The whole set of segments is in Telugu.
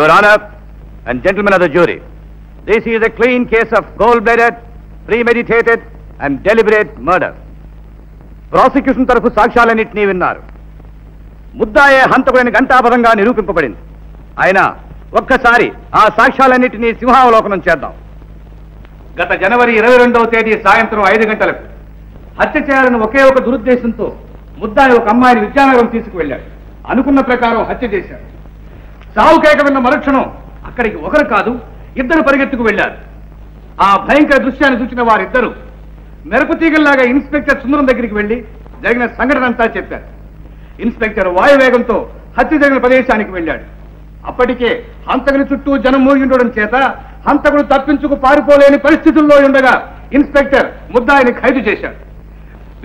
Your Honor and gentlemen of the jury, this is a clean case of cold-blooded, premeditated and deliberate murder. Prosecution తరఫు సాక్ష్యాలన్నింటినీ విన్నారు. ముద్దాయే హంతకుడని ఘంటాపథంగా నిరూపింపబడింది. అయినా ఒక్కసారి ఆ సాక్ష్యాలన్నింటినీ సింహావలోకనం చేద్దాం. గత జనవరి 22వ తేదీ సాయంత్రం 5 గంటలకు హత్య చేయాలని ఒకే ఒక దురుద్దేశంతో ముద్దాయి ఒక అమ్మాయిని విద్యానగరం తీసుకువెళ్ళాడు. అనుకున్న ప్రకారం హత్య చేశాడు. సావు కేక విన్న మరుక్షణం అక్కడికి ఒకరు కాదు 2 పరిగెత్తుకు వెళ్లారు. ఆ భయంకర దృశ్యాన్ని చూసిన వారిద్దరూ మెరుపుతీగల్లాగా ఇన్స్పెక్టర్ సుందరం దగ్గరికి వెళ్లి జరిగిన సంఘటన అంతా చెప్పారు. ఇన్స్పెక్టర్ వాయువేగంతో హత్య జరిగిన ప్రదేశానికి వెళ్ళాడు. అప్పటికే హంతకుని చుట్టూ జనం మూగి ఉండడం చేత హంతకుడు తప్పించుకు పారిపోలేని పరిస్థితుల్లో ఉండగా ఇన్స్పెక్టర్ ముద్దాయిని ఖైదు చేశాడు.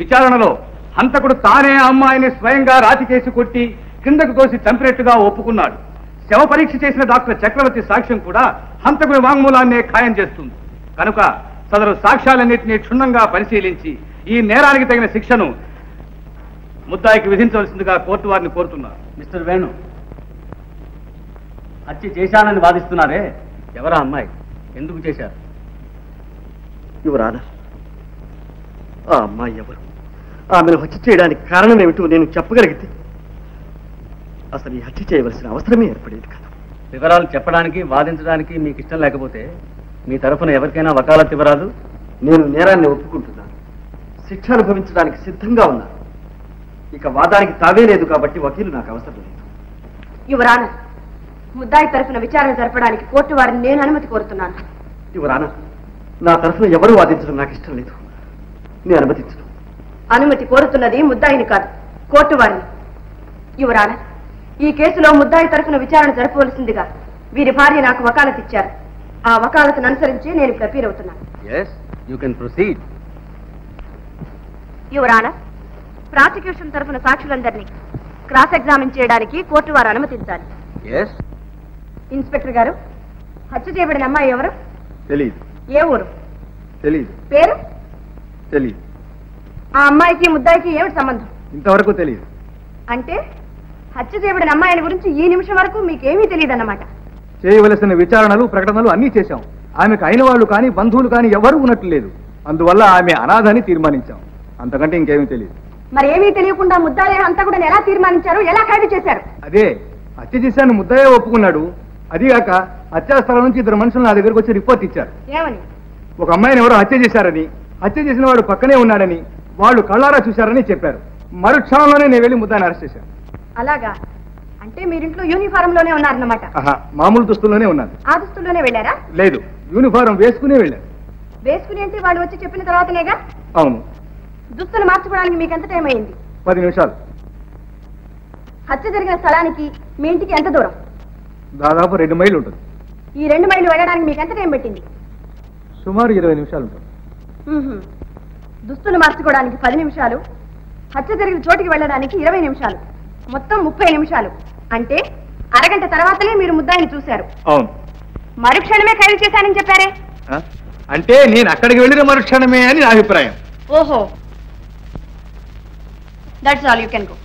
విచారణలో హంతకుడు తానే అమ్మాయిని స్వయంగా రాతికేసి కొట్టి కిందకు తోసి చంపినట్టుగా ఒప్పుకున్నాడు. శవ పరీక్ష చేసిన డాక్టర్ చక్రవర్తి సాక్ష్యం కూడా హంతకుడి వాంగ్మూలాన్నే ఖాయం చేస్తుంది. కనుక సదరు సాక్ష్యాలన్నింటినీ క్షుణ్ణంగా పరిశీలించి ఈ నేరానికి తగిన శిక్షను ముద్దాయికి విధించవలసిందిగా కోర్టు వారిని కోరుతున్నారు. మిస్టర్ వేణు, హత్య చేశానని వాదిస్తున్నారే, ఎవరా అమ్మాయి, ఎందుకు చేశారు? యువర్ ఆనర్, ఆ అమ్మాయి ఎవరు, ఆమెను హత్య చేయడానికి కారణం ఏమిటో నేను చెప్పగలిగితే అసలు ఈ హత్య చేయవలసిన అవసరమే ఏర్పడేది కాదు. వివరాలు చెప్పడానికి వాదించడానికి మీకు ఇష్టం లేకపోతే మీ తరఫున ఎవరికైనా వకాలత్ ఇవ్వరాదు. నేను నేరాన్ని ఒప్పుకుంటున్నాను, శిక్ష అనుభవించడానికి సిద్ధంగా ఉన్నాను. ఇక వాదానికి తావే లేదు కాబట్టి వకీలు నాకు అవసరం లేదు. యువర్ ఆనర్, ముద్దాయి తరఫున విచారణ జరపడానికి కోర్టు వారిని నేను అనుమతి కోరుతున్నాను. యువర్ ఆనర్, నా తరఫున ఎవరు వాదించడం నాకు ఇష్టం లేదు, నేను అనుమతించను. అనుమతి కోరుతున్నది ముద్దాయిని కాదు, కోర్టు వారిని. యువర్ ఆనర్, ఈ కేసులో ముద్దాయి తరఫున విచారణ జరపవలసిందిగా వీరి భార్య నాకు వకాలత్ ఇచ్చారు. ఆ వకాలతను అనుసరించి నేను ఇప్పుడు అపీల్ అవుతున్నాను. yes you can proceed. Your honour, prosecution తరఫున సాక్షులందరినీ క్రాస్ ఎగ్జామిన్ చేయడానికి కోర్టు వారు అనుమతించాలి. yes ఇన్స్పెక్టర్ గారు, హత్య చేయబడిన అమ్మాయి ఎవరు? తెలీదు. ఏ ఊరు? తెలీదు. పేరు? తెలీదు. ఆ అమ్మాయికి ముద్దాయికి ఏమిటి సంబంధం? ఇంతవరకు తెలియదు. అంటే హత్య చేయబడిన అమ్మాయిని గురించి ఈ నిమిషం వరకు మీకేమీ తెలియదు అన్నమాట. చేయవలసిన విచారణలు ప్రకటనలు అన్నీ చేశాం. ఆమెకు అయిన వాళ్ళు కానీ బంధువులు కానీ ఎవరు ఉన్నట్లు లేదు. అందువల్ల ఆమె అనాథని తీర్మానించాం. అంతకంటే ఇంకేమీ తెలియదు. మరి ఏమీ తెలియకుండా ముద్దాయి హంతకుడిని ఎలా తీర్మానించారు, ఎలా ఖైదు చేశారు? అదే హత్య చేశాను ముద్దాయే ఒప్పుకున్నాడు. అదిగాక హత్యా స్థలం నుంచి 2 మనుషులు నా దగ్గరకు వచ్చి రిపోర్ట్ ఇచ్చారు. ఏమని? ఒక అమ్మాయిని ఎవరో హత్య చేశారని, హత్య చేసిన వాడు పక్కనే ఉన్నాడని, వాళ్ళు కళ్ళారా చూశారని చెప్పారు. మరుక్షణంలోనే నేను వెళ్ళి ముద్దాయిని అరెస్ట్ చేశాను. అలాగా? అంటే మీరింట్లో యూనిఫారం లోనే ఉన్నారన్నమాట. మామూలు దుస్తుల్లోనే ఉన్నాను. ఆ దుస్తుల్లోనే వెళ్ళారా? లేదు, యూనిఫారం వేసుకునే వెళ్ళాను. వేసుకుని అంటే వాళ్ళు వచ్చి చెప్పిన తర్వాతనేగా? అవును. దుస్తులు మార్చుకోవడానికి మీకు ఎంత టైం అయింది? 10 నిమిషాలు. హత్య జరిగిన స్థలానికి మీ ఇంటికి ఎంత దూరం? దాదాపు 2 మైళ్ళు ఉంటుంది. ఈ 2 మైళ్ళు వెళ్ళడానికి మీకు ఎంత టైం పట్టింది? సుమారు 20 నిమిషాలు ఉంటుంది. దుస్తులు మార్చుకోవడానికి 10 నిమిషాలు, హత్య జరిగిన చోటికి వెళ్ళడానికి 20 నిమిషాలు, మొత్తం 30 నిమిషాలు. అంటే అరగంట తర్వాతనే మీరు ముద్దాయిని చూశారు. అవును. మరుక్షణమే ఖైదు చేశానని చెప్పారే? అంటే నేను అక్కడికి వెళ్ళిన మరుక్షణమే అని నా అభిప్రాయం. ఓహో, that's all, you can go.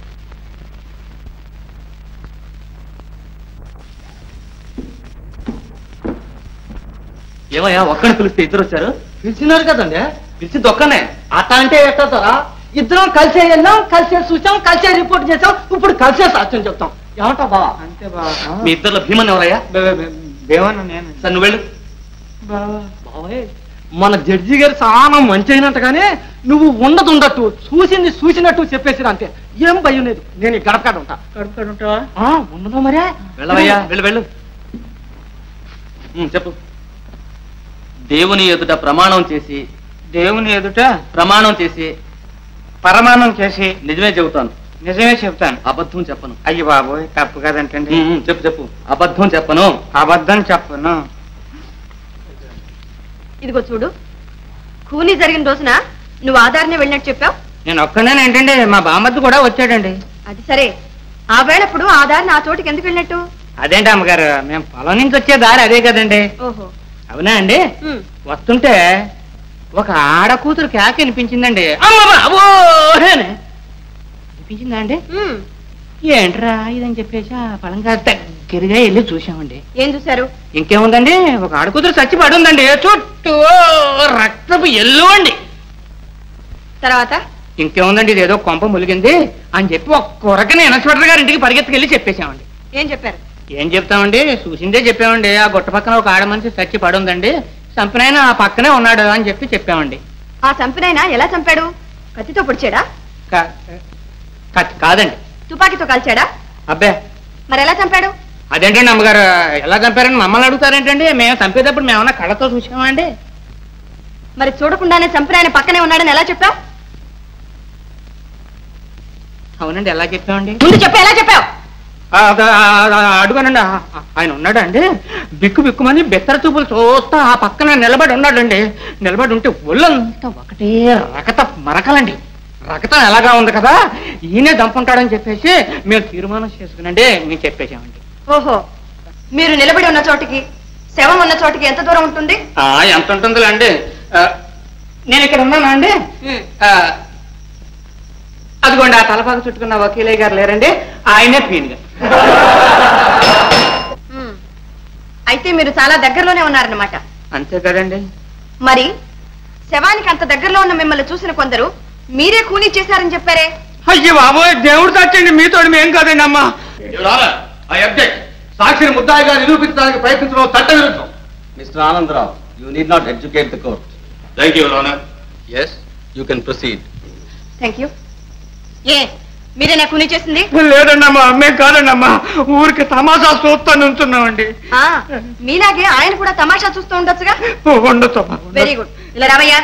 ఏమయ్యా, ఒక్కడిని పిలిస్తే ఇద్దరు వచ్చారు? పిలిచినారు కదండి. పిలిచింది ఒక్కనే. అట్ట అంటే ఎట్టారా? ఇద్దరం కలిసే వెళ్ళాం, కలిసే చూసాం, కలిసే రిపోర్ట్ చేసాం, ఇప్పుడు కలిసే సాక్ష్యం చెప్తాం. ఏమంటా బావా? అంతే బావా. మీ ఇద్దరు భీమన్ ఎవరయ్యా? భీమన్ నేను. సార్ నువ్వు వెళ్ళు. బావే, మన జడ్జి గారు చాలా మంచి అయినట్టుగానే నువ్వు ఉండదు చూసింది చూసినట్టు చెప్పేసిరా అంతే. ఏం భయం లేదు, నేను ఈ గడపకాడ ఉంటా. కడుపుకాడు ఉంటావా? ఉండదు మరే. వెళ్ళవయ్యా, వెళ్ళు వెళ్ళు. చెప్పు. దేవుని ఎదుట ప్రమాణం చేసి, దేవుని ఎదుట ప్రమాణం చేసి, పరమాణం చేసి నిజమే చెబుతాను. నిజమే చెప్తాను, అబద్ధం చెప్పను. అయ్యి బాబోయ్, తప్పు కదంటండి. చెప్పు చెప్పు. అబద్ధం చెప్పను. అబద్ధం చెప్పను. ఇదిగో చూడు, కూలీ జరిగిన రోజున నువ్వు ఆధార్నే వెళ్ళినట్టు చెప్పావు. నేను ఒక్కనేనంటండి, మా బామ్మద్దు కూడా వచ్చాడండి. అది సరే, ఆ వేళప్పుడు ఆ దారిని ఆ చోటికి ఎందుకు వెళ్ళినట్టు? అదేంటి అమ్మగారు, మేము పొలం నుంచి వచ్చే దారి అదే కదండి. ఓహో, అవునా అండి? వస్తుంటే ఒక ఆడ కూతురు కేక వినిపించిందండి. అనిపించిందా అండి? ఏంట్రా ఇదని చెప్పేసి ఆ పొలం కాదు దగ్గరగా వెళ్ళి చూసామండి. ఏం చూశారు? ఇంకేముందండి, ఒక ఆడకూతురు చచ్చి పడి ఉందండి, చుట్టూ రక్తపు ఎల్లు అండి. తర్వాత ఇంకేముందండి, ఇదేదో కొంప ములిగింది అని చెప్పి ఒక కొరకని ఇన్స్పెక్టర్ గారి ఇంటికి పరిగెత్తుకెళ్ళి చెప్పేశామండి. ఏం చెప్పారు? ఏం చెప్తామండి, చూసిందే చెప్పామండి. ఆ గుట్ట పక్కన ఒక ఆడ మనిషి చచ్చి పడి ఉందండి, చంపినైనా ఆ పక్కనే ఉన్నాడు అని చెప్పామండి. ఆ చంపినైనా ఎలా చంపాడు? కత్తితో పొడిచాడా? కాదండి. తుపాకీతో కాల్చాడా? అబ్బే, మరి ఎలా చంపాడు? అదేంటండి అమ్మగారు, ఎలా చంపారని మమ్మల్ని అడుగుతారేంటండి? మేము చంపేటప్పుడు మేమన్నా కళ్ళతో చూసామా అండి? మరి చూడకుండానే చంపిన ఆయన పక్కనే ఉన్నాడని ఎలా చెప్పావు? అవునండి, ఎలా చెప్పామండి? ముందు చెప్పి ఎలా చెప్పావు? అడుగునండి, ఆయన ఉన్నాడు అండి, బిక్కు బిక్కుమని బెత్తర చూపులు చూస్తా ఆ పక్కన నిలబడి ఉన్నాడండి. నిలబడి ఉంటే ఒళ్ళంతా ఒకటే రకత మరకలండి. రకతం ఎలాగా ఉంది కదా, ఈయనే దంపుంటాడని చెప్పేసి మేము తీర్మానం చేసుకునండి మేము చెప్పేసామండి. ఓహో, మీరు నిలబడి ఉన్న చోటికి శవం ఉన్న చోటికి ఎంత దూరం ఉంటుంది? ఎంత ఉంటుందిలే అండి, నేను ఇక్కడ ఉన్నానా అండి, అదిగోండి ఆ తలపాక చుట్టుకున్న వకీలయ్య గారు లేరండి, ఆయనే పీనుగా. అయితే మీరు చాలా దగ్గరలోనే ఉన్నారన్నమాట. అంతే కదండి. మరి శవానికి అంత దగ్గరలో ఉన్న మిమ్మల్ని చూసిన కొందరు మీరే కూనీ చేశారని చెప్పారే? అయ్యో బాబోయ్, దేవుడు తచ్చండి, మీతో ఏం కాదండి అమ్మా. సాక్షిని ముద్దాయిగా నిరూపించడానికి ప్రయత్నించడం చట్టవిరుద్ధం. Mister Anand Rao, you need not educate the court. Thank you your honour. yes you can proceed. Thank you. ఏ మీరేనా కూనీ చేసింది? లేదండి అమ్మా, మేము కాదండి అమ్మా, ఊరికి తమాషా చూస్తా నుంచున్నామండి. మీలాగే ఆయన కూడా తమాషా చూస్తూ ఉండొచ్చుగా. ఉండొచ్చు. Very good. ఇలా రామయ్యా,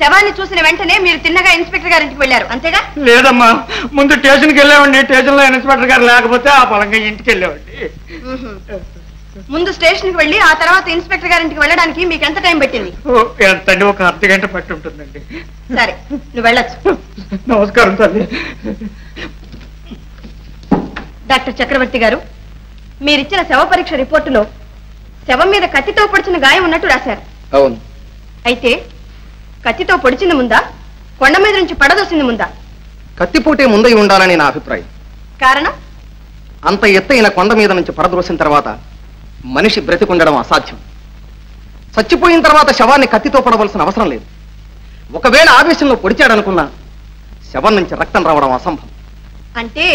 శవాన్ని చూసిన వెంటనే మీరు తిన్నగా ఇన్స్పెక్టర్ గారి ఇంటికి వెళ్ళారు అంతేగా? లేదమ్మా, ముందు స్టేషన్కి వెళ్ళామండి, స్టేషన్ లో ఇన్స్పెక్టర్ గారు లేకపోతే ఆ పలంగా ఇంటికి వెళ్ళామండి. ముందు స్టేషన్ కి వెళ్ళి ఆ తర్వాత ఇన్స్పెక్టర్ గారి ఇంటికి వెళ్ళడానికి మీకు ఎంత టైం పట్టింది? ఎంతండి, ఒక అర్ధగంట పట్టి ఉంటుందండి. సరే, నువ్వు వెళ్ళొచ్చు. నమస్కారం తల్లి. డాక్టర్ చక్రవర్తి గారు, మీరిచ్చిన శవ పరీక్ష రిపోర్టులో శవం మీద కత్తితో పొడిచిన గాయం ఉన్నట్టు రాశారు. అవును. అయితే కత్తితో పొడిచింది ముందా, కొండ మీద నుంచి పడదోసింది ముందా? కత్తిపోటే ముందై ఉండాలని నా అభిప్రాయం. కారణం? అంత ఎత్తైన కొండ మీద నుంచి పడద్రోసిన తర్వాత మనిషి బ్రతికుండడం అసాధ్యం. చచ్చిపోయిన తర్వాత శవాన్ని కత్తితో పడవలసిన అవసరం లేదు. ఒకవేళ ఆవేశంలో పొడిచాడనుకున్నా శవం నుంచి రక్తం రావడం అసంభవం. అంటే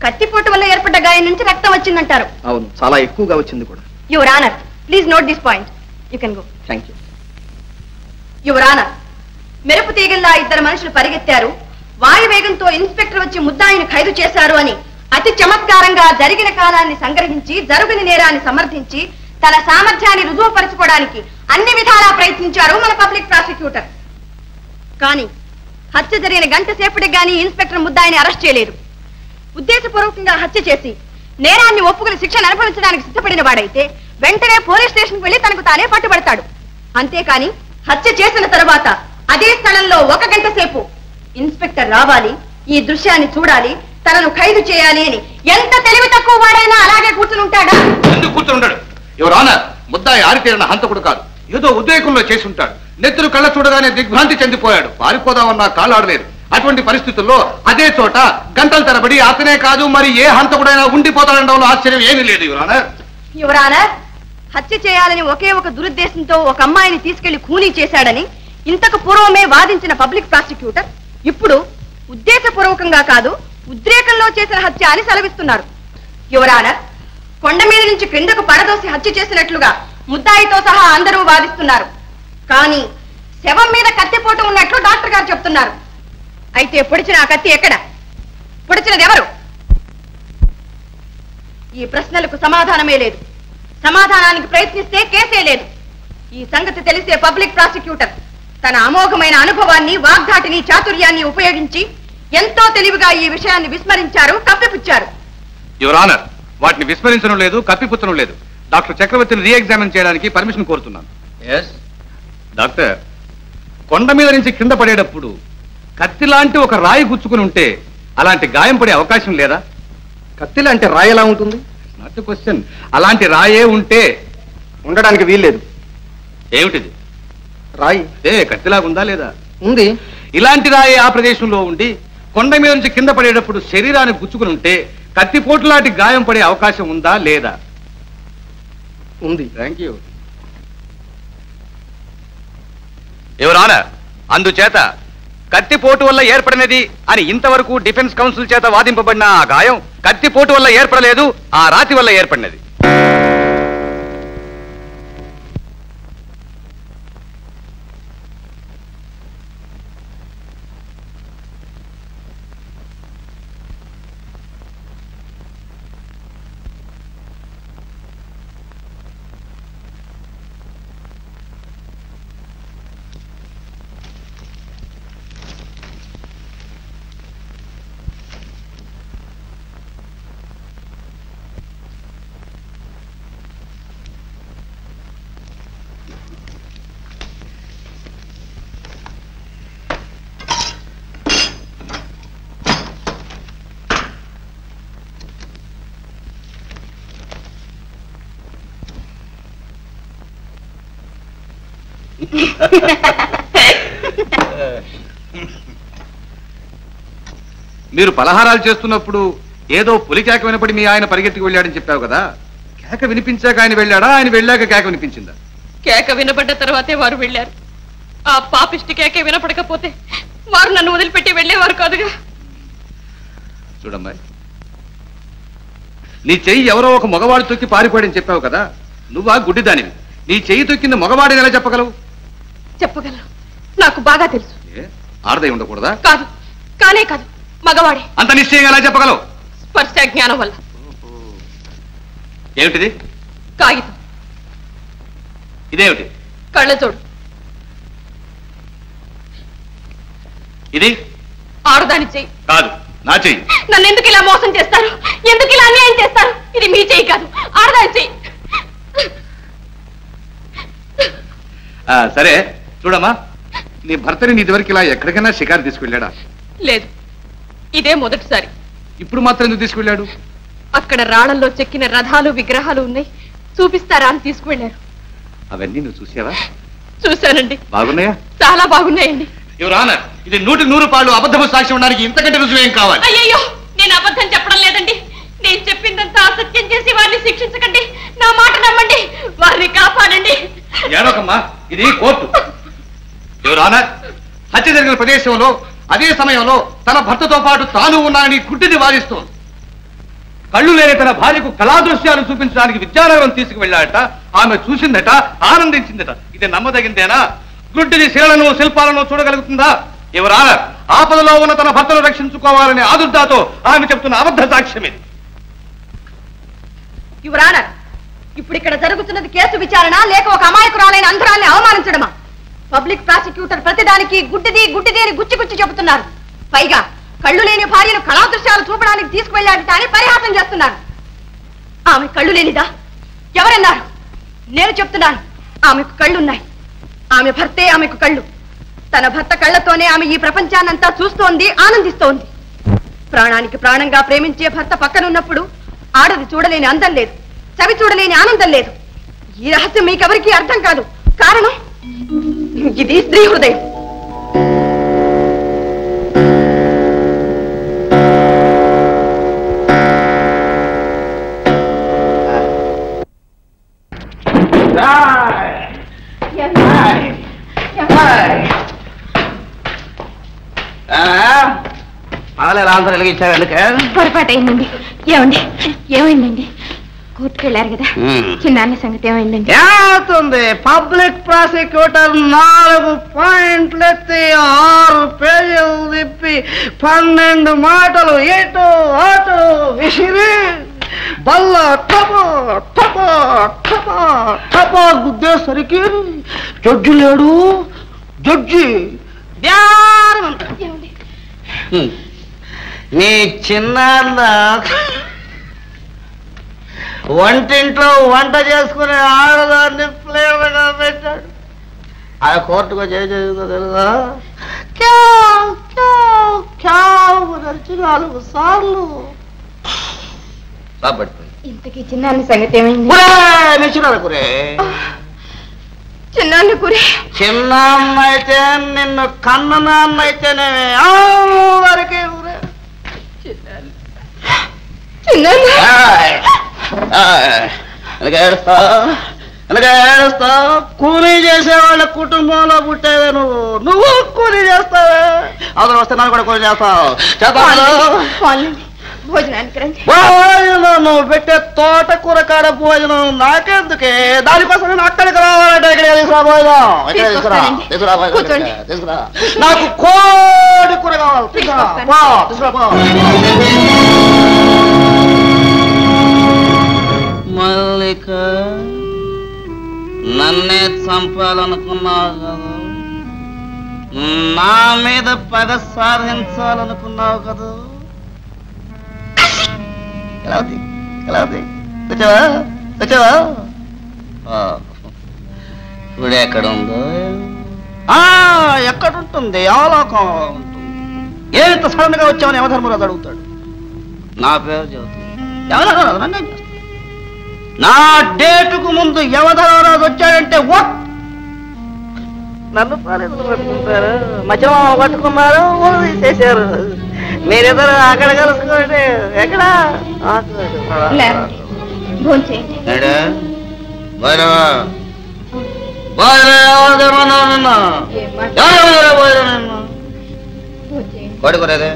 కత్తిపోటు వల్ల ఏర్పడ్డ గాయం నుంచి రక్తం వచ్చిందంటారు? అవును, చాలా ఎక్కువగా వచ్చింది కూడా. Your honour, please note this point. You can go. Thank you. Your honour, మెరుపు తీగల్లా ఇద్దరు మనుషులు పరిగెత్తారు, వాయువేగంతో ఇన్స్పెక్టర్ వచ్చి ముద్దాయిని ఖైదు చేశారు అని అతి చమత్కారంగా జరిగిన కాలాన్ని సంగ్రహించి జరుగుని నేరాన్ని సమర్థించి తన సామర్థ్యాన్ని రుజువుపరచుకోవడానికి అన్ని విధాలా ప్రయత్నించారు మన పబ్లిక్ ప్రాసిక్యూటర్. కానీ హత్య జరిగిన గంట సేపటికి గానీ ఇన్స్పెక్టర్ ముద్దాయిని అరెస్ట్ చేయలేదు. ఉద్దేశపూర్వకంగా హత్య చేసి నేరాన్ని ఒప్పుకుని శిక్షను అనుభవించడానికి సిద్ధపడిన వాడైతే వెంటనే పోలీస్ స్టేషన్కి వెళ్లి తనకు తానే పట్టుబడతాడు. అంతేకాని హత్య చేసిన తరువాత అదే స్థలంలో 1 గంట సేపు ఇన్స్పెక్టర్ రావాలి, ఈ దృశ్యాన్ని చూడాలి, తనను ఖైదు చేయాలి అని ఎంత తెలివి తక్కువ వాడైనా అలాగే కూర్చుని ఉంటాడా? ఎందుకు కూర్చుని ఉంటాడు? యువర్ ఆనర్, ముద్దాయి ఆరితేరిన హంతకుడు కాదు, ఏదో ఉద్రేకంలో చేసి ఉంటాడు. నెత్తురు కళ్ళ చూడగానే దిగ్భ్రాంతి చెందిపోయాడు, పారిపోదామన్నా కాళ్ళాడలేదు. అటువంటి పరిస్థితుల్లో అదే చోట గంటల తరబడి అతనే కాదు మరి ఏ హంతకుడైనా ఉండిపోతాడనడంలో ఆశ్చర్యం ఏమీ లేదు. యువర్ ఆనర్, యువర్ ఆనర్, హత్య చేయాలని ఒకే ఒక దురుద్దేశంతో ఒక అమ్మాయిని తీసుకెళ్లి ఖూనీ చేశాడని ఇంతకు పూర్వమే వాదించిన పబ్లిక్ ప్రాసిక్యూటర్ ఇప్పుడు ఉద్దేశపూర్వకంగా కాదు ఉద్రేకంలో చేసిన హత్య అని సెలవిస్తున్నారు. యువర్ ఆనర్, కొండ మీద నుంచి క్రిందకు పడదోసి హత్య చేసినట్లుగా ముద్దాయితో సహా అందరూ వాదిస్తున్నారు. కానీ శవం మీద కత్తిపోటు ఉన్నట్లు డాక్టర్ గారు చెప్తున్నారు. అయితే పొడిచిన ఆ కత్తి ఎక్కడ? పొడిచినది ఎవరు? ఈ ప్రశ్నలకు సమాధానమే లేదు. సమాధానానికి ప్రయత్నిస్తే కేసే లేదు. ఈ సంగతి తెలిసే పబ్లిక్ ప్రాసిక్యూటర్ తన అమోఘమైన అనుభవాన్ని, వాగ్ధాటిని, చాతుర్యాన్ని ఉపయోగించి ఎంతో తెలివిగా ఈ విషయాన్ని విస్మరించారు, కప్పిపుచ్చారు. యువర్ ఆనర్, వాటిని విస్మరించడం లేదు, కప్పిపుచ్చడం లేదు. డాక్టర్ చక్రవర్తిని రీఎగ్జామిన్ చేయడానికి పర్మిషన్ కోరుతున్నాను. డాక్టర్, కొండ మీద నుంచి కింద పడేటప్పుడు కత్తి లాంటి ఒక రాయి గుచ్చుకుని ఉంటే అలాంటి గాయం పడే అవకాశం లేదా? కత్తి లాంటి రాయి ఎలా ఉంటుంది? Not question. అలాంటి రాయే ఉంటే ఉండడానికి వీల్లేదు. ఏమిటిది? రాయి కత్తిలాగుందా లేదా? ఉంది. ఇలాంటి రాయి ఆ ప్రదేశంలో ఉండి కొండ మీద నుంచి కింద పడేటప్పుడు శరీరాన్ని గుచ్చుకుని ఉంటే కత్తిపోటు లాంటి గాయం పడే అవకాశం ఉందా లేదా? ఉంది. Thank you your honour. అందుచేత కత్తిపోటు వల్ల ఏర్పడినది అని ఇంతవరకు డిఫెన్స్ కౌన్సిల్ చేత వాదింపబడిన ఆ గాయం కత్తిపోటు వల్ల ఏర్పడలేదు, ఆ రాతి వల్ల ఏర్పడినది. మీరు పలహారాలు చేస్తున్నప్పుడు ఏదో పులి కేక వినపడి మీ ఆయన పరిగెత్తికి వెళ్ళాడని చెప్పావు కదా, కేక వినిపించాక ఆయన వెళ్ళాడా, ఆయన వెళ్ళాక కేక వినిపించిందా? కేక వినపడ్డ తర్వాతే వారు వెళ్ళారు. ఆ పాపిష్టి కేకే వినపడకపోతే వారు నన్ను వదిలిపెట్టి వెళ్ళేవారు కాదుగా. చూడమ్మాయి, నీ చెయ్యి ఎవరో ఒక మగవాడు తొక్కి పారిపోయాడని చెప్పావు కదా, నువ్వా గుడ్డిదానివి. నీ చెయ్యి తొక్కింది మగవాడిని ఎలా చెప్పగలవు? చెప్పగలను, నాకు బాగా తెలుసు. ఆడదై ఉండకూడదా? కాదు, కానే కాదు, మగవాడే. అంత నిశ్చయంగా ఎలా చెప్పగలవు? స్పర్శ జ్ఞానం వల్ల. ఏమిటిది? కాగితం. ఇదేమిటి? కళ్ళజోడు. ఇది ఆడదాని చెయ్యి. కాదు, నా చెయ్యి. నన్ను ఎందుకు ఇలా మోసం చేస్తారు? ఎందుకు ఇలా అన్యాయం చేస్తారు? ఇది మీ చెయ్యి కాదు, ఆడదాని చెయ్యి. సరే చూడమ్మా, నీ భర్తని నీదివరకు ఇలా ఎక్కడికైనా షికారు తీసుకెళ్ళాడా? లేదు, ఇదే మొదటిసారి. ఇప్పుడు మాత్రం ఎందుకు తీసుకెళ్ళాడు? అక్కడ రాళ్లలో చెక్కిన రథాలు విగ్రహాలు ఉన్నాయి, చూపిస్తారా అని తీసుకువెళ్ళారు. అవన్నీ నువ్వు చూసావా? చూశానండి. బాగున్నాయా? చాలా బాగున్నాయండి. యువర్ ఆనర్, ఇది 100% అబద్ధము సాక్ష్యం ఉండడానికి ఇంతకంటే రుజువు ఏం కావాలి? అయ్యయ్యో, నేను అబద్ధం చెప్పడం లేదండి. నేను చెప్పిందంతా అసత్యం చేసి వారిని శిక్షించకండి. నా మాట నమ్మండి, వారిని కాపాడండి. ఏడోకమ్మా, ఇది కోర్టు. యువర్ ఆనర్, హత్య జరిగిన ప్రదేశంలో అదే సమయంలో తన భర్తతో పాటు తాను ఉన్నానని గుడ్డిని వాదిస్తోంది. కళ్ళు లేని తన భార్యకు కళాదృశ్యాలు చూపించడానికి విద్యానగరం తీసుకువెళ్ళాడట. ఆమె చూసిందట, ఆనందించిందట. ఇది నమ్మదగిందేనా? గుడ్డిది శిలను శిల్పాలను చూడగలుగుతుందా? యువర్ ఆనర్, ఆపదలో ఉన్న తన భర్తను రక్షించుకోవాలనే ఆదుర్దాతో ఆమె చెప్తున్న అబద్ధ సాక్ష్యం ఇది. యువర్ ఆనర్, ఇప్పుడు ఇక్కడ జరుగుతున్నది కేసు విచారణ లేక ఒక అమాయకురాలైన అంధరాల్ని అవమానించడమా? పబ్లిక్ ప్రాసిక్యూటర్ ప్రతిదానికి గుడ్డిది గుడ్డిది అని గుచ్చి చెబుతున్నారు. పైగా కళ్ళు లేని భార్యను కళాదృశ్యాలు చూపడానికి తీసుకువెళ్ళాడట అని పరిహాసం చేస్తున్నారు. ఆమె కళ్ళు లేనిదా? ఎవరన్నారు? నేను చెప్తున్నాను, ఆమెకు కళ్ళున్నాయి. ఆమె భర్తే ఆమెకు కళ్ళు. తన భర్త కళ్ళతోనే ఆమె ఈ ప్రపంచాన్నంతా చూస్తోంది, ఆనందిస్తోంది. ప్రాణానికి ప్రాణంగా ప్రేమించే భర్త పక్కనున్నప్పుడు ఆడది చూడలేని అందం లేదు, చవి చూడలేని ఆనందం లేదు. ఈ రహస్యం మీకెవరికీ అర్థం కాదు. కారణం ఇది స్త్రీ హృదయం. పొరపాటు అయిందండి. ఏమైందండి? కోర్టుకెళ్ళారు కదా, చిన్నాన్న సంగతి ఏమైందండి? ఏమవుతుంది? పబ్లిక్ ప్రాసిక్యూటర్ 4 పాయింట్లు ఎత్తి 6 పేజీలు తిప్పి 12 మాటలు ఇటు అటు విసిరి బల్ల టపా టపా టపా టపా గుద్దేసరికి జడ్జి లేడు. జడ్జి నీ చిన్నాన్న వంటింట్లో వంట చేసుకునే ఆడదాన్ని ప్లేయర్గా పెట్టాడు. ఆ కోర్టుకు చేసిందో తెలుసా? 4 సార్లు. ఇంతకీ చిన్నాన్న సంగతి ఏమైంది? చిన్నాన్న గురి చిన్నాన్న అయితే నిన్ను కన్న నాన్న అయితేనే వరకే ఏడుస్తా కూలీ చేసేవాళ్ళ కుటుంబంలో పుట్టేవే నువ్వు కూలీ చేస్తావే అవసరం వస్తే నన్ను కూడా కూలీ చేస్తావు నువ్వు పెట్టే తోటకూర కాడ భోజనం నాకెందుకే దానికోసం నేను అక్కడికి రావాలంటే ఇక్కడ తీసుకురా భోజనం తీసుకురా నాకు కోడి కూర కావాలి తీసుకురా మల్లిక నన్నే చంపాలనుకున్నావు కదా నా మీద పగ సాధించాలనుకున్నావు కదా ఇప్పుడు ఎక్కడుందో ఎక్కడుంటుంది అవలోకం ఉంటుంది ఏంత సడన్ గా వచ్చామని యమధర్మరాజు అడుగుతాడు నా పేరు చెబుతుంది యమధర్మరాజు నన్నేం చేస్తాడు నా డేటుకు ముందు యమధర్మరాజు వచ్చాడంటే నన్ను పోలీసులు పట్టుకుంటారు మధ్యలో పట్టుకున్నారు తీసేశారు మీరిద్దరు అక్కడ కలుసుకోండి ఎక్కడ కొడుకురేదే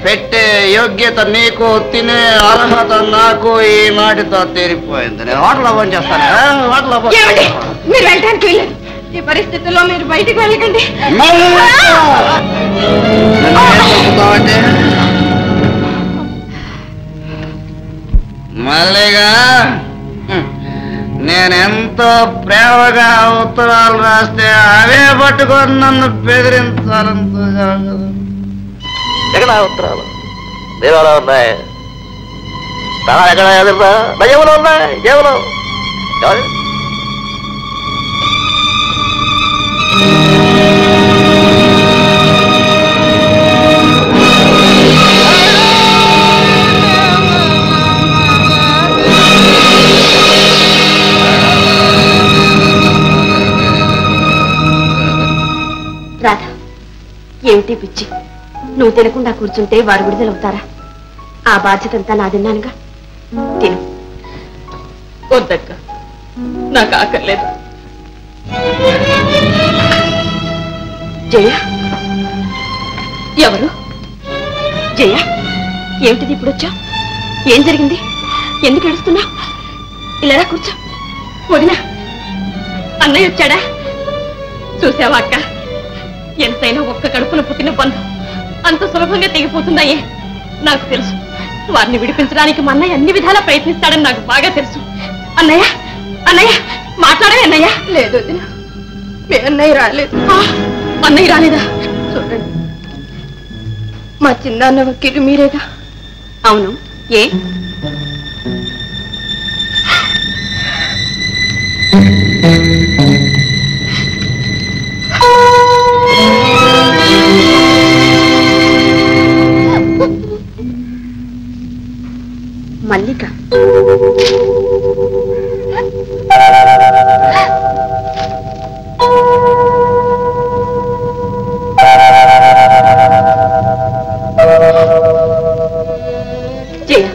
పెట్టే యోగ్యత నీకు తినే అర్హత నాకు ఈ నాటితో తీరిపోయింది నేను హోటల్ ఓపెన్ చేస్తాను హోటల్ మీరు వెళ్ళడానికి వెళ్ళండి ఈ పరిస్థితుల్లో మీరు బయటకు వెళ్ళకండి మల్లిగా నేనెంతో ప్రేమగా ఉత్తరాలు రాస్తే అవే పట్టుకొని నన్ను బెదిరించాలంతో ఎక్కడ ఉత్తరాలు దేవాలో ఉన్నాయి ఎక్కడ ఎదురుదా నయములో ఉన్నాయి జేబులో రాధా ఏమిటి పిచ్చి నువ్వు తినకుండా కూర్చుంటే వారు విడుదలవుతారా ఆ బాధ్యత అంతా నాదిన్నానుగా తిను వద్దక్క నాకు ఆకర్లేదు జయ ఎవరు జయ ఏమిటిది ఇప్పుడు వచ్చా ఏం జరిగింది ఎందుకు ఏడుస్తున్నా ఇలా కూర్చో వదినా అన్నయ్య వచ్చాడా చూసావా అక్క ఎంతైనా ఒక్క కడుపున పుట్టిన బంధం అంత సులభంగా తెగిపోతుందయ్యే నాకు తెలుసు వారిని విడిపించడానికి మా అన్నయ్య అన్ని విధాలా ప్రయత్నిస్తాడని నాకు బాగా తెలుసు అన్నయ్య అన్నయ్య మాట్లాడవే అన్నయ్య లేదు మీ అన్నయ్య రాలేదు అన్నయ్య రాలేదా చూడండి మా చిన్నాన్న వకీలు మీరేగా అవును ఏ మల్లిక జయ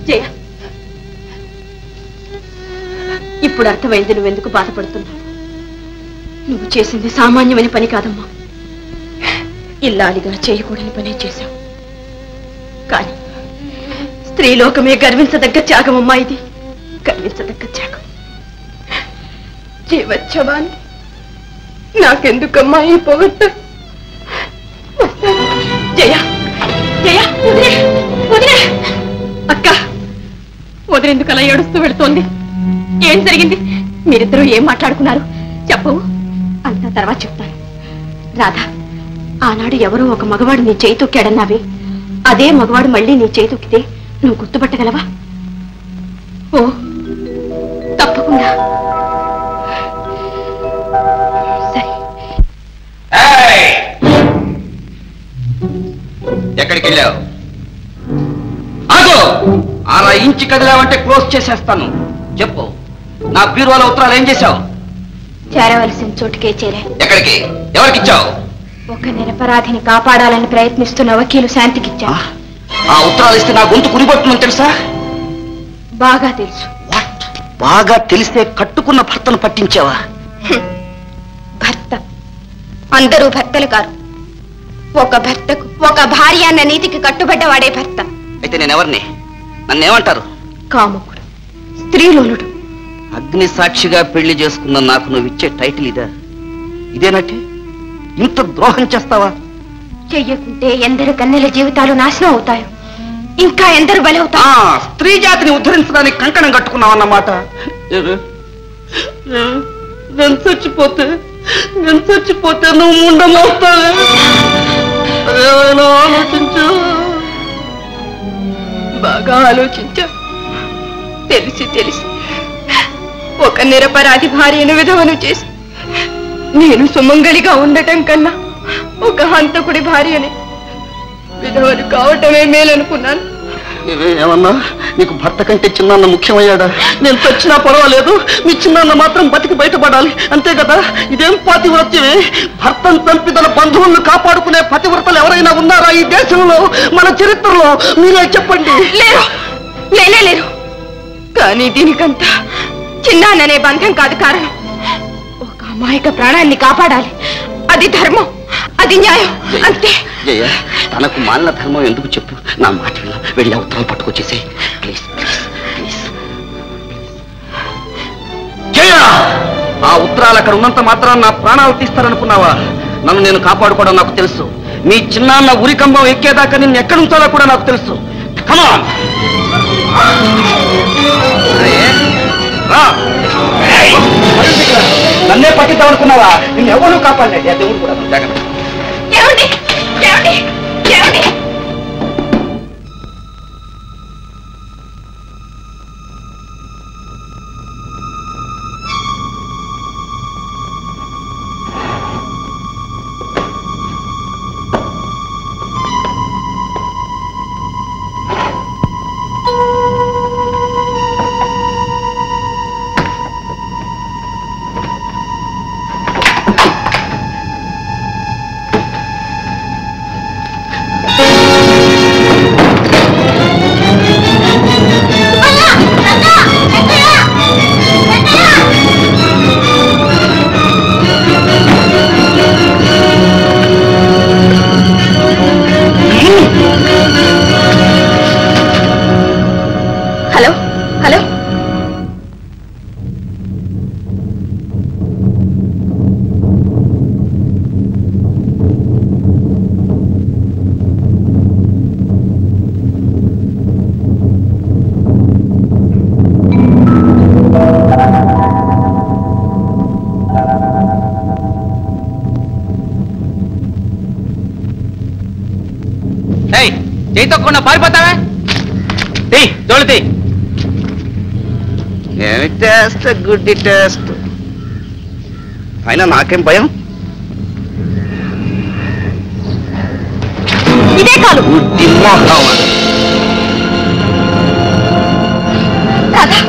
జయ ఇప్పుడు అర్థమైంది నువ్వెందుకు బాధపడుతున్నావు నువ్వు చేసింది సామాన్యమైన పని కాదమ్మా ఇల్లాలిగా చేయకూడని పనే చేశావు కానీ స్త్రీలోకమే గర్వించదగ్గ త్యాగమమ్మా ఇది గర్వించదగ్గ త్యాగం జీవచ్చవాన్ని నాకెందుకమ్మా ఈ పొగట్ట జయ జయ వదిలే అక్క వదిలేందుకు అలా ఏడుస్తూ వెళుతోంది ఏం జరిగింది మీరిద్దరూ ఏం మాట్లాడుకున్నారు చెప్పవు అంతా తర్వాత చెప్తాను రాధా ఆనాడు ఎవరో ఒక మగవాడు నీ చేయి తొక్కాడన్నావే అదే మగవాడు మళ్ళీ నీ చేయి తొక్కితే నువ్వు గుర్తుపట్టగలవా ఓ తప్పకుండా సరే ఎక్కడికి వెళ్ళావు ఆగో అలా ఇంచి కదిలావంటే క్లోజ్ చేసేస్తాను చెప్పు నా బీరువాల ఉత్తరాలు ఏం చేశావు చేరవలసిన చోటుకే చేరా ఎక్కడికి ఎవరికి ఇచ్చావు ఒక నిరపరాధిని కాపాడాలని ప్రయత్నిస్తున్న వకీలు శాంతికిచ్చారు. ఆ ఉత్తరాలు ఇస్తే నా గొంతు కురిపడుతుందని తెలుసా? బాగా తెలుసు. బాగా తెలిస్తే కట్టుకున్న భర్తను పట్టించావా? భర్త అందరూ భర్తలు కారు. ఒక భర్తకు ఒక భార్య అన్న నీతికి కట్టుబడ్డవాడే భర్త. అయితే నేనెవరిని? నన్నేమంటారు? కాముకుడు, స్త్రీలోలుడు. అగ్ని సాక్షిగా పెళ్లి చేసుకున్న నాకు నువ్వు ఇచ్చే టైటిల్ ఇదా? ఇదేనట్టే? ఇంత ద్రోహం చేస్తావా? చెయ్యకుంటే ఎందరు కన్నెల జీవితాలు నాశనం అవుతాయో, ఇంకా ఎందరు బలవుతారు. స్త్రీ జాతిని ఉద్ధరించడానికి కంకణం కట్టుకున్నావన్నమాట. నేను చచ్చిపోతే నువ్వు ముండమవుతావే. ఆలోచించు. బాగా ఆలోచించా. తెలిసి ఒక నిరపరాధి భార్యను విధవను చేసి నేను సుమంగళిగా ఉండటం కన్నా ఒక హంతకుడి భార్యని విధవను కావటమే మేలనుకున్నాను. ఏమన్నా నీకు భర్త కంటే చిన్నాన్న ముఖ్యమయ్యాడా? నేను చచ్చినా పర్వాలేదు, మీ చిన్నాన్న మాత్రం బతికి బయటపడాలి, అంతే కదా? ఇదేం పాతివ్రత్యమే? భర్తను చంపి తన బంధువులను కాపాడుకునే పతివ్రతలు ఎవరైనా ఉన్నారా ఈ దేశంలో, మన చరిత్రలో? మీరే చెప్పండి. లేరు. కానీ దీనికంతా చిన్నాన్ననే బంధం కాదు కారణం. ఒక అమాయక ప్రాణాన్ని కాపాడాలి. అది ధర్మం, అది న్యాయం, అంతే. తనకు మాలిన ధర్మం ఎందుకు చెప్పు? నా మాట వెళ్ళి ఉత్తరాలు పట్టుకొచ్చేసే ప్లీజ్. ఆ ఉత్తరాలు అక్కడ ఉన్నంత మాత్రం నా ప్రాణాలు తీస్తారనుకున్నావా? నన్ను నేను కాపాడుకోవడం నాకు తెలుసు. మీ చిన్నాన్న ఉరికంబం ఎక్కేదాకా నిన్ను ఎక్కడి ఉంచాలో కూడా నాకు తెలుసు. కమాన్, నన్నే పట్టిద్దామనుకున్నావా? నిన్ను ఎవరు కాపాడలేదు. దేవుడు కూడా జాగ్రత్త. చేతకుండా పారిపోతావా? జోళి ఏమి టేస్ట్, గుడ్డి టేస్ట్. అయినా నాకేం భయం. ఇదే కాదు గుడ్డి మోహం. రాధా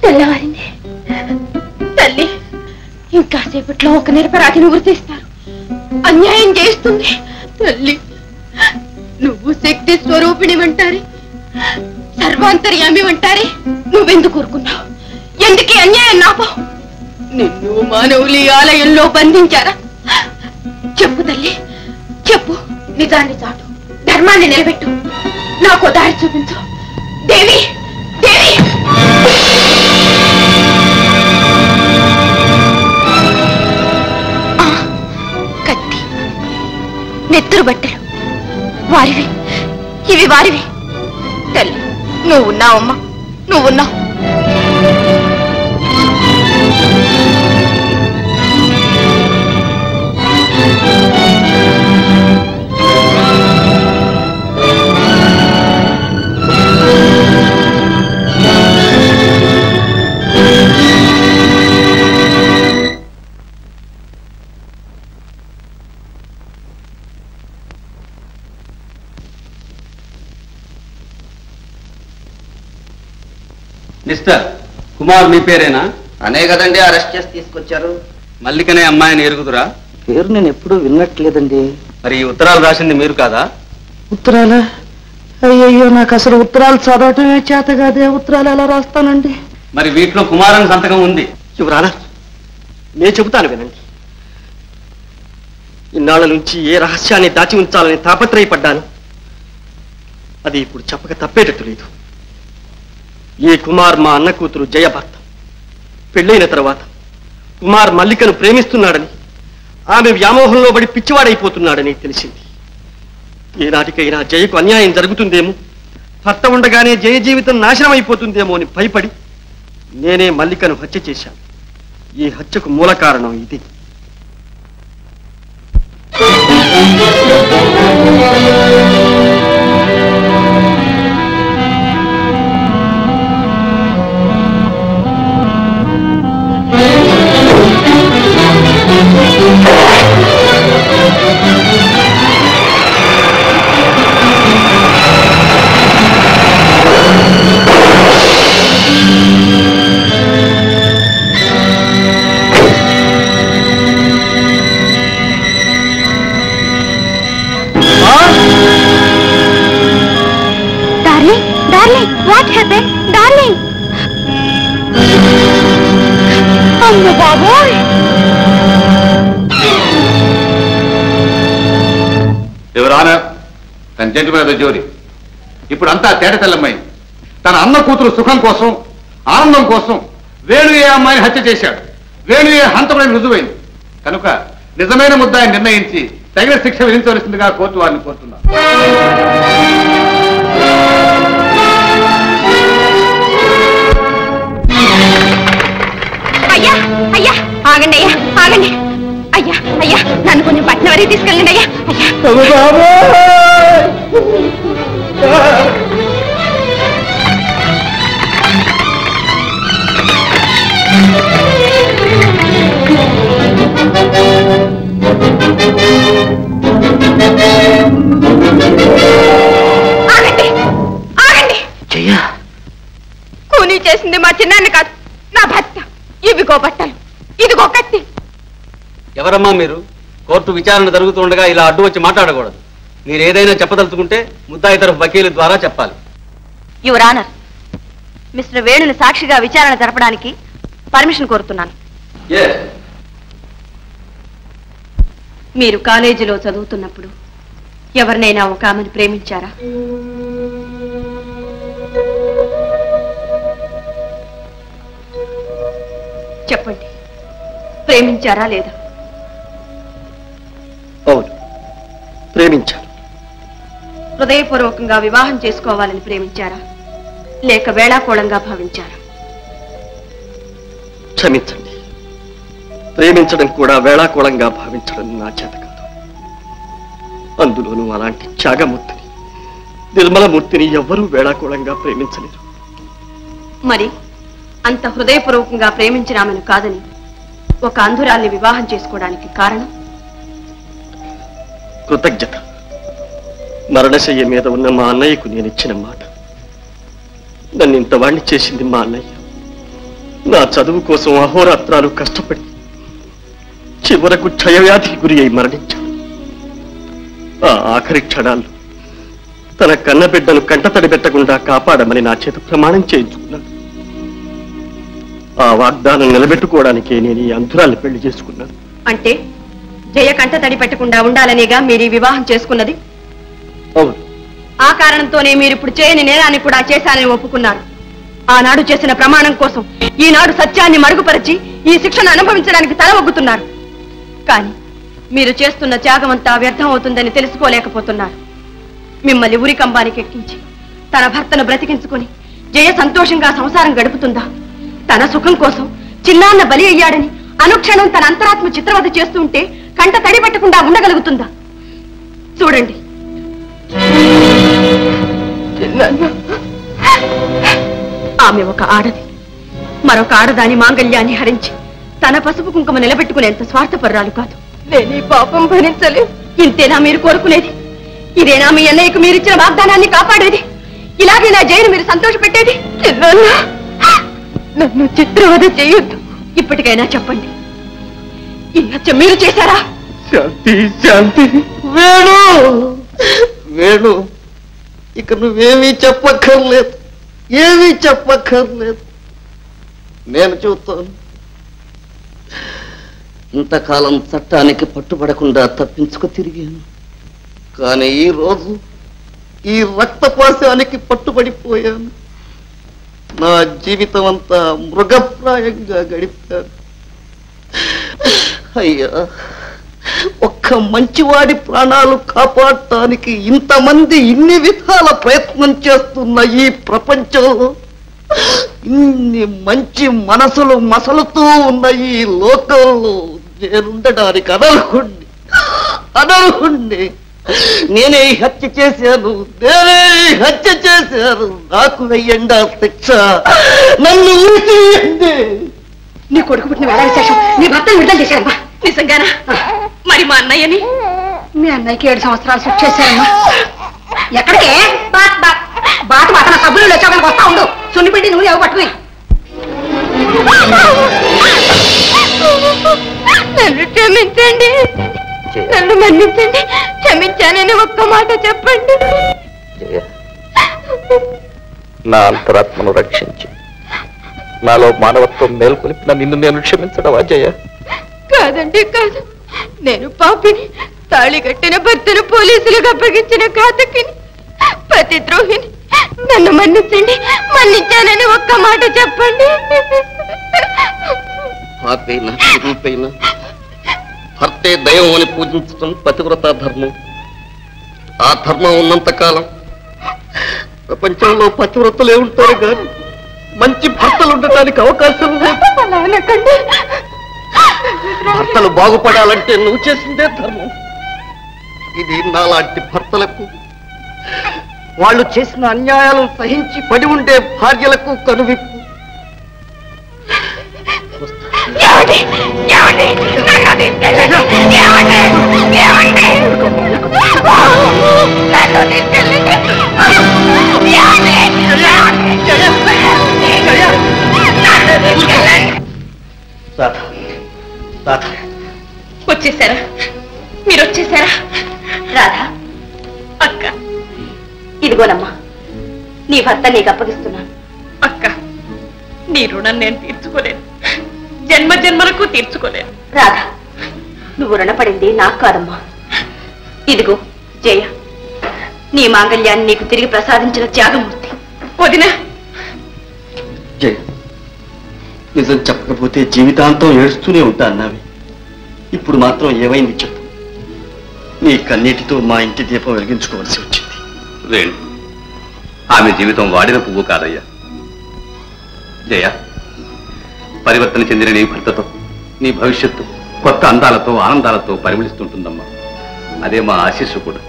తెల్లవారింది. తల్లి, ఇంకాసేపట్లో ఒక నిరపరాధిని గుర్తిస్తారు. అన్యాయం చేస్తుంది. తల్లి, నువ్వు శక్తి స్వరూపిణి అంటారే, సర్వాంతర్యామి అంటారే, నువ్వెందుకు ఊరుకున్నావు? ఎందుకే అన్యాయం నాపో? నిన్ను మానవులు ఆలయంలో బంధించారా? చెప్పు తల్లి, చెప్పు. నిజాన్ని చాటు, ధర్మాన్ని నిలబెట్టు, నాకు దారి చూపించు. దేవి, దేవి. కత్తి, నెత్తురు బట్టలు వారివి, ఇవి వారివి. తల్లి, నువ్వున్నావమ్మా, నువ్వున్నావు. మిస్టర్ కుమార్ మీ పేరేనా? అనే కదండి అరెస్ట్ చేసి తీసుకొచ్చారు. మల్లికనే అమ్మాయిని ఎరుగుదురా? పేరు నేను ఎప్పుడూ విన్నట్లేదండి. మరి ఈ ఉత్తరాలు రాసింది మీరు కాదా? ఉత్తరాలా? అయ్యయ్యో, నాకు అసలు ఉత్తరాలు చదవటమే చేత కాదే. ఉత్తరాలు ఎలా రాస్తానండి? మరి వీటిలో కుమారన్ సంతకం ఉంది. యువరానా, నేను చెబుతాను వినండి. ఇన్నాళ్ళ నుంచి ఏ రహస్యాన్ని దాచి ఉంచాలని తాపత్రయపడ్డాను, అది ఇప్పుడు చెప్పక తప్పేటట్టు లేదు. ఈ కుమార్ మా అన్న కూతురు జయ భర్త. పెళ్ళైన తర్వాత కుమార్ మల్లికను ప్రేమిస్తున్నాడని, ఆమె వ్యామోహంలో పడి పిచ్చివాడైపోతున్నాడని తెలిసింది. ఏనాటికైనా జయకు అన్యాయం జరుగుతుందేమో, భర్త ఉండగానే జయ జీవితం నాశనం అయిపోతుందేమో అని భయపడి నేనే మల్లికను హత్య చేశాను. ఈ హత్యకు మూల కారణం ఇది. జోరి ఇప్పుడు అంతా తేటతెల్లమైంది. తన అన్న కూతురు సుఖం కోసం, ఆనందం కోసం వేణు ఏ అమ్మాయిని హత్య చేశాడు. వేణు ఏ హంతకుడని రుజువైంది కనుక నిజమైన ముద్దాయిని నిర్ణయించి తగిన శిక్ష విధించవలసిందిగా కోర్టు వారిని కోరుతున్నారు. అయ్యా అయ్యా ఆగండి, అయ్యా ఆగండి. అయ్యా అయ్యా నన్ను కొంచెం పట్నం వరకు తీసుకెళ్ళండి. అయ్యా ఆగండి ఆగండి. కూనీ చేసింది మా చిన్నాన్ని కాదు, నా భర్త. ఇవిగో బట్టలు, ఇదిగో కత్తి. ఎవరమ్మా మీరు? కోర్టు విచారణ జరుగుతుండగా ఇలా అడ్డు వచ్చి మాట్లాడకూడదు. మీరు ఏదైనా చెప్పదలుచుకుంటే ముద్దాయి తరఫు వకీలు ద్వారా చెప్పాలి. యువర్ ఆనర్, మిస్టర్ వేణుని సాక్షిగా విచారణ జరపడానికి పర్మిషన్ కోరుతున్నాను. మీరు కాలేజీలో చదువుతున్నప్పుడు ఎవరినైనా ఒక ఆమెను ప్రేమించారా? చెప్పండి, ప్రేమించారా లేదా? అవును, ప్రేమించాను. హృదయపూర్వకంగా వివాహం చేసుకోవాలని ప్రేమించారా, లేక వేళాకోళంగా భావించారా? క్షమించండి, ప్రేమించడం కూడా వేళాకోళంగా భావించడం నా చేత కాదు. అందులోనూ అలాంటి త్యాగమూర్తిని, నిర్మలమూర్తిని ఎవ్వరూ వేళాకోళంగా ప్రేమించలేరు. మరి అంత హృదయపూర్వకంగా ప్రేమించిన ఆమెను కాదని ఒక అంధురాల్ని వివాహం చేసుకోవడానికి కారణం? కృతజ్ఞత. మరణశయ్య మీద ఉన్న మా అన్నయ్యకు నేనిచ్చిన మాట. నన్ను ఇంతవాణ్ణి చేసింది మా అన్నయ్య. నా చదువు కోసం అహోరాత్రాలు కష్టపడి చివరకు క్షయవ్యాధికి గురి అయి మరణించాడు. ఆ ఆఖరి క్షణాల్లో తన కన్నబిడ్డను కంటతడి పెట్టకుండా కాపాడమని నా చేత ప్రమాణం చేయించుకున్నాను. ఆ వాగ్దానం నిలబెట్టుకోవడానికే నేను ఈ అంధురాల్ని పెళ్లి చేసుకున్నాను. అంటే జయ కంట తడి పెట్టకుండా ఉండాలనేగా మీరు ఈ వివాహం చేసుకున్నది? అవును. ఆ కారణంతోనే మీరు ఇప్పుడు చేయని నేరాన్ని కూడా చేశానని ఒప్పుకున్నారు. ఆనాడు చేసిన ప్రమాణం కోసం ఈనాడు సత్యాన్ని మరుగుపరిచి ఈ శిక్షను అనుభవించడానికి తల ఒగ్గుతున్నారు. కానీ మీరు చేస్తున్న త్యాగమంతా వ్యర్థం అవుతుందని తెలుసుకోలేకపోతున్నారు. మిమ్మల్ని ఉరికంబానికి ఎక్కించి తన భర్తను బ్రతికించుకొని జయ సంతోషంగా సంసారం గడుపుతుందా? తన సుఖం కోసం చిన్నాన్న బలి అయ్యాడని అనుక్షణం తన అంతరాత్మ చిత్రవద చేస్తుంటే కంట తడి పెట్టకుండా ఉండగలుగుతుందా? చూడండి, ఆమె ఒక ఆడది. మరొక ఆడదాని మాంగళ్యాన్ని హరించి తన పసుపు కుంకుమ నిలబెట్టుకునేంత స్వార్థపరురాలు కాదు. నేను ఈ పాపం భరించలే. ఇంతేనా మీరు కోరుకునేది? ఇదేనా మీ అన్నయ్యకు మీరిచ్చిన వాగ్దానాన్ని కాపాడేది? ఇలాగే నా జైలు మీరు సంతోష పెట్టేది? నన్ను చిత్రవద చేయొద్దు. ఇప్పటికైనా చెప్పండి, ఈ హత్య మీరు చేశారా? శాంతి శాంతి వేణు వేణు, ఇక నువ్వేమీ చెప్పక్కర్లేదు, ఏమీ చెప్పక్కర్లేదు. నేను చూస్తాను. ఇంతకాలం చట్టానికి పట్టుబడకుండా తప్పించుకు తిరిగాను. కానీ ఈ రోజు ఈ రక్తపాశానికి పట్టుబడిపోయాను. నా జీవితం అంతా మృగప్రాయంగా గడిపాను. అయ్యా, ఒక్క మంచివాడి ప్రాణాలు కాపాడటానికి ఇంతమంది ఇన్ని విధాల ప్రయత్నం చేస్తున్న ఈ ప్రపంచంలో, ఇన్ని మంచి మనసులు మసలుతూ ఉన్న ఈ లోకంలో నేనుండడానికి అనర్హుణ్ణి. నేనే హత్య చేశాను, నాకు వెయ్యండి ఆ శిక్ష, నన్ను ఊసేయండి. నీ కొడుకు పుట్టిన వేళ విశేషం నీ భర్తను విడుదల చేశారమ్మా. నిజంగానా? మరి మా అన్నయ్యని? మీ అన్నయ్యకి 7 సంవత్సరాలు శిక్ష చేశారమ్మా. ఎక్కడికే? బాట మాత్రం సభ్యులు వచ్చామని వస్తా ఉండు. సున్నిపిండి నువ్వు ఎవరు పట్టుకుని. నన్ను క్షమించండి, నన్ను మన్నించండి. క్షమించానని ఒక్క మాట చెప్పండి. నా అంతరాత్మను రక్షించి నాలో మానవత్వం మేల్కొలిపిన నిన్ను నేను క్షమించడం అజయ. కాదండి, కాదు. నేను పాపిని, తాళి కట్టిన భర్తను పోలీసులకు అప్పగించిన ఘాతకిని, పతిద్రోహిని. నన్ను మన్నించండి, మన్నించానని ఒక్క మాట చెప్పండి. పాపైనా రూపైనా భర్తే దైవం అని పూజించడం పతివ్రత ధర్మం. ఆ ధర్మం ఉన్నంతకాలం ప్రపంచంలో పతివ్రతలే ఉంటారు కానీ మంచి భర్తలు ఉండటానికి అవకాశం లేదు. భర్తలు బాగుపడాలంటే నువ్వు చేసిందే ధర్మం. ఇది నాలాంటి భర్తలకు, వాళ్ళు చేసిన అన్యాయాలను సహించి పడి ఉండే భార్యలకు కనువిప్పు. వచ్చేసారా? మీరు వచ్చేసారా? రాధా, అక్క, ఇదిగోనమ్మా నీ భర్త నీకు అప్పగిస్తున్నాను. అక్క, నీ రుణం నేను తీర్చుకోలేను, జన్మ జన్మలకు తీర్చుకోలేను. రాధా, నువ్వు రుణపడింది నాకు కాదమ్మా. ఇదిగో జయ, నీ మాంగళ్యాన్ని నీకు తిరిగి ప్రసాదించిన త్యాగమూర్తి. వదిన, జయ, నిజం చెప్పకపోతే జీవితాంతం ఏడుస్తూనే ఉంటా అన్నావి. ఇప్పుడు మాత్రం ఏమైంది చెప్పు. నీ కన్నీటితో మా ఇంటి దీపం వెలిగించుకోవాల్సి వచ్చింది. వేణు, ఆమె జీవితం వాడిన పువ్వు కాదయ్యా. జయ, పరివర్తన చెందిన నీ భర్తతో నీ భవిష్యత్తు కొత్త అందాలతో ఆనందాలతో పరిమళిస్తుంటుందమ్మా. అదే మా ఆశీస్సు కూడా.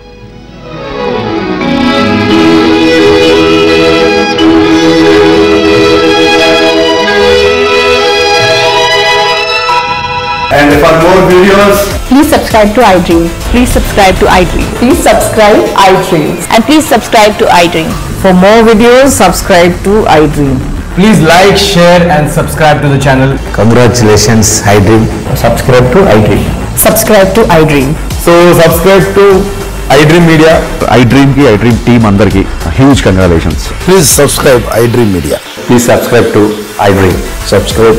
And for more videos, please subscribe to iDream. Please subscribe to iDream. Please subscribe iDream. And please subscribe to iDream. For more videos, subscribe to iDream. please like, share and subscribe to the channel. Congratulations, iDream. Subscribe to iDream. Subscribe to iDream. So subscribe to iDream Media. iDream ki iDream team andarki huge congratulations. Please subscribe iDream Media. Please subscribe to iDream. Subscribe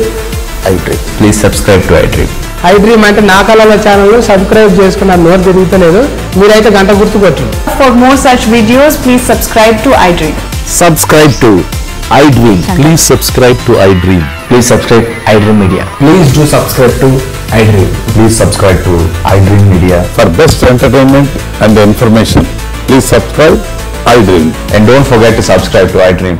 iDream. Please subscribe to iDream. iDream అంటే నా కళల ఛానల్ సబ్స్క్రైబ్ చేసుకున్న నోరు తిరుగుతలేదు. మీరైతే గంట గుర్తు కొట్టండి. For more such videos, please subscribe to iDream. Subscribe to iDream. Please subscribe to iDream. Please subscribe iDream Media. Please do subscribe to iDream. Please subscribe to iDream Media. For best entertainment and information, please subscribe iDream. And don't forget to subscribe to iDream.